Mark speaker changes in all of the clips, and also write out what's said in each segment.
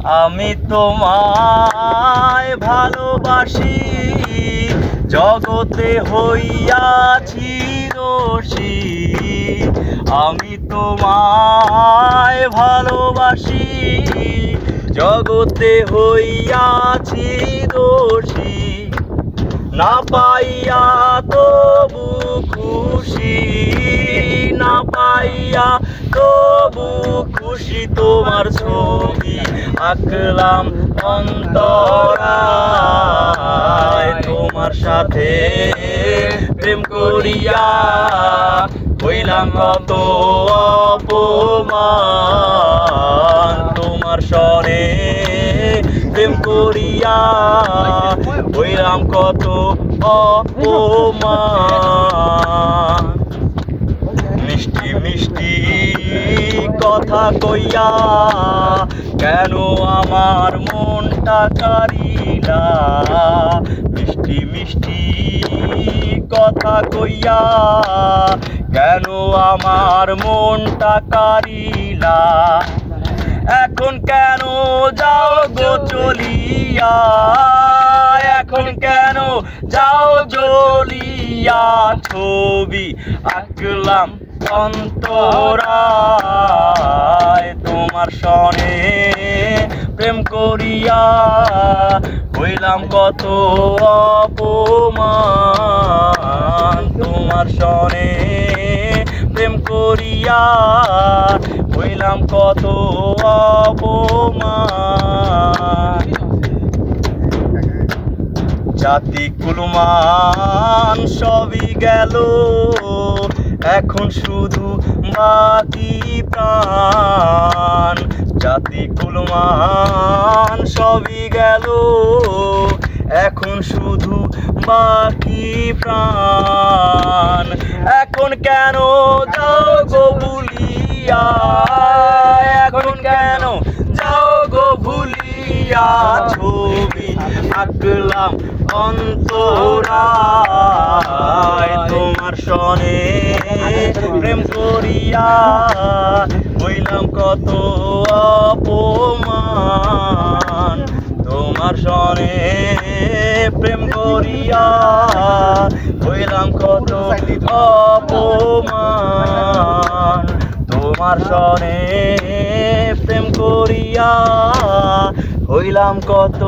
Speaker 1: আমি তোমায় ভালোবাসি, জগতে হইয়াছি দোষী। আমি তোমায় ভালোবাসি, জগতে হইয়াছি দোষী। না পাইয়া তবু খুশি, না পাইয়া তবু খুশি। তোমার ছবি আঁকলাম অন্তরায়, তোমার সাথে প্রেম করিয়া হইলাম কত অপমান। তোমার সনে প্রেম করিয়া হইলাম কত অপমান। মিষ্টি মিষ্টি কথা কইয়া কেন আমার মনটা কারিলা? মিষ্টি মিষ্টি কথা কইয়া কেন আমার মনটা কারিলা? এখন কেন যাও গো চলিয়া, এখন কেন যাও জ্বলিয়া? ছবি আঁকলাম অন্তরায়, তোমার সনে প্রেম করিয়া হইলাম কত অপমান। তোমার সনে প্রেম করিয়া হইলাম কত অপমান। জাতি কুলমান সবই গেল, এখন শুধু বাকি প্রাণ। জাতি কুলমান সবই গেল, এখন শুধু বাকি প্রাণ। এখন কেন যাও গো ভুলিয়া, এখন কেন যাও গো ভুলিয়া? ছবি আঁকলাম অন্তরায়, তোমার সনে প্রেম করিয়া হইলাম কত অপমান। তোমার সনে প্রেম করিয়া হইলাম কত অপমান। তোমার সনে প্রেম করিয়া হইলাম কত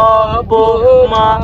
Speaker 1: অপমান।